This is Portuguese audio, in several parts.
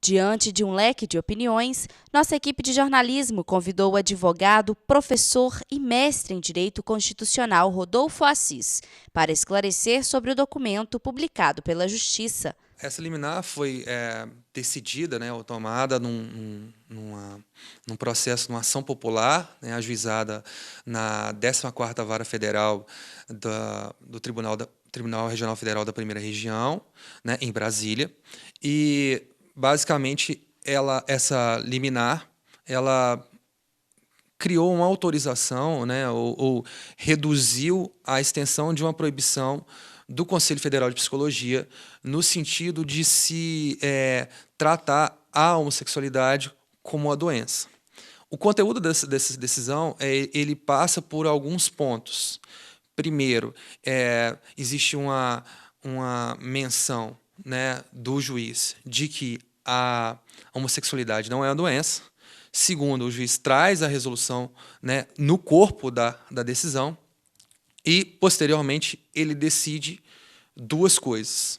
Diante de um leque de opiniões, nossa equipe de jornalismo convidou o advogado, professor e mestre em Direito Constitucional Rodolfo Assis para esclarecer sobre o documento publicado pela Justiça. Essa liminar foi decidida, ou tomada num processo, numa ação popular, ajuizada na 14ª Vara Federal do Tribunal Regional Federal da Primeira Região, em Brasília. E, basicamente, essa liminar ela criou uma autorização, ou reduziu a extensão de uma proibição do Conselho Federal de Psicologia no sentido de se tratar a homossexualidade como uma doença. O conteúdo dessa decisão ele passa por alguns pontos. Primeiro, existe uma menção do juiz de que a homossexualidade não é uma doença. Segundo, o juiz traz a resolução no corpo da decisão e, posteriormente, ele decide duas coisas.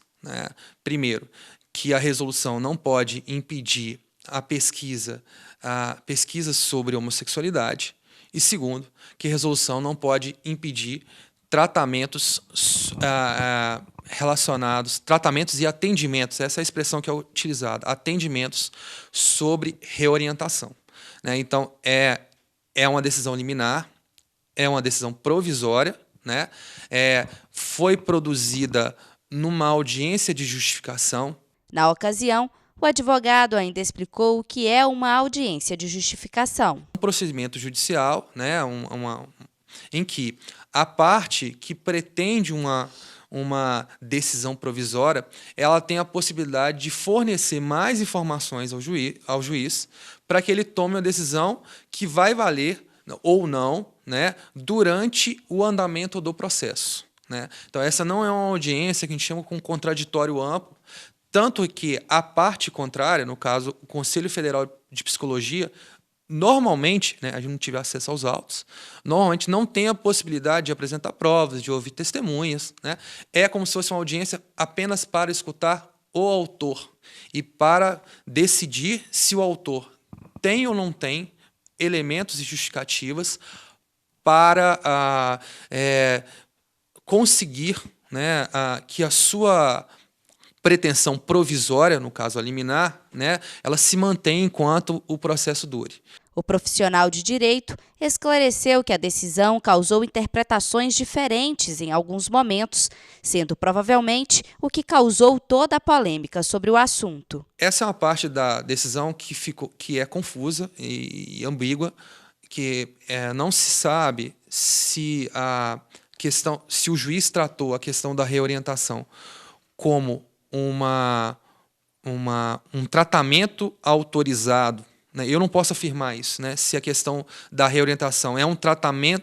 Primeiro, que a resolução não pode impedir a pesquisa sobre homossexualidade. E, segundo, que a resolução não pode impedir tratamentos relacionados, tratamentos e atendimentos, essa é a expressão que é utilizada, atendimentos sobre reorientação. Então, é uma decisão liminar, é uma decisão provisória, foi produzida numa audiência de justificação. Na ocasião, o advogado ainda explicou o que é uma audiência de justificação. Um procedimento judicial, em que a parte que pretende uma decisão provisória, ela tem a possibilidade de fornecer mais informações ao juiz para que ele tome uma decisão que vai valer ou não durante o andamento do processo. Então, essa não é uma audiência que a gente chama com contraditório amplo, tanto que a parte contrária, no caso, o Conselho Federal de Psicologia, normalmente, a gente não tive acesso aos autos, normalmente não tem a possibilidade de apresentar provas, de ouvir testemunhas. É como se fosse uma audiência apenas para escutar o autor e para decidir se o autor tem ou não tem elementos e justificativas para conseguir que a sua pretensão provisória, no caso a liminar, ela se mantém enquanto o processo dure. O profissional de direito esclareceu que a decisão causou interpretações diferentes em alguns momentos, sendo provavelmente o que causou toda a polêmica sobre o assunto. Essa é uma parte da decisão que é confusa e ambígua, que não se sabe se o juiz tratou a questão da reorientação como um tratamento autorizado. Eu não posso afirmar isso, se a questão da reorientação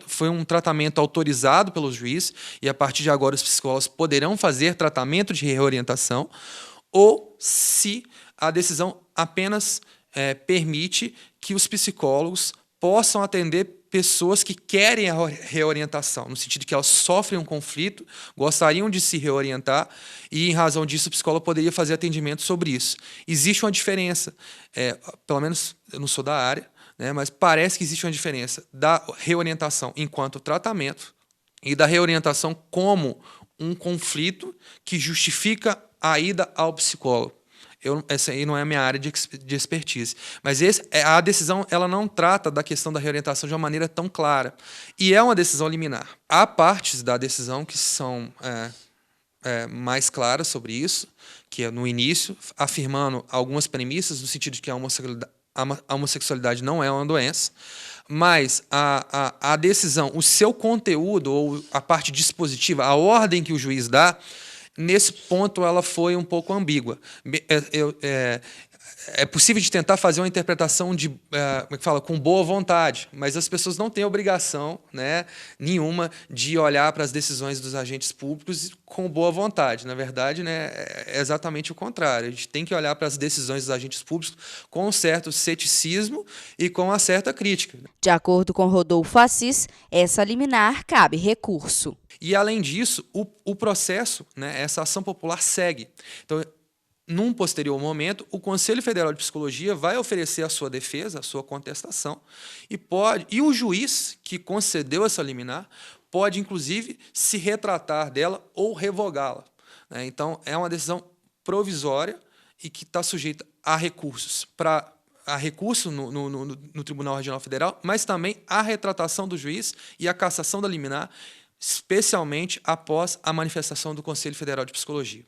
foi um tratamento autorizado pelo juiz e a partir de agora os psicólogos poderão fazer tratamento de reorientação, ou se a decisão apenas permite que os psicólogos possam atender pessoas que querem a reorientação, no sentido que elas sofrem um conflito, gostariam de se reorientar e, em razão disso, o psicólogo poderia fazer atendimento sobre isso. Existe uma diferença, pelo menos eu não sou da área, mas parece que existe uma diferença da reorientação enquanto tratamento e da reorientação como um conflito que justifica a ida ao psicólogo. Essa aí não é a minha área de expertise. Mas a decisão ela não trata da questão da reorientação de uma maneira tão clara. E é uma decisão liminar. Há partes da decisão que são mais claras sobre isso, que é no início, afirmando algumas premissas, no sentido de que a homossexualidade não é uma doença, mas a decisão, o seu conteúdo, ou a parte dispositiva, a ordem que o juiz dá, nesse ponto, ela foi um pouco ambígua. É possível de tentar fazer uma interpretação com boa vontade, mas as pessoas não têm obrigação nenhuma de olhar para as decisões dos agentes públicos com boa vontade. Na verdade, é exatamente o contrário. A gente tem que olhar para as decisões dos agentes públicos com um certo ceticismo e com uma certa crítica. De acordo com Rodolfo Assis, essa liminar cabe recurso. E, além disso, o processo, essa ação popular segue. Então, num posterior momento, o Conselho Federal de Psicologia vai oferecer a sua defesa, a sua contestação, e o juiz que concedeu essa liminar pode, inclusive, se retratar dela ou revogá-la, né? Então, é uma decisão provisória e que está sujeita a recursos, no Tribunal Regional Federal, mas também a retratação do juiz e a cassação da liminar, especialmente após a manifestação do Conselho Federal de Psicologia.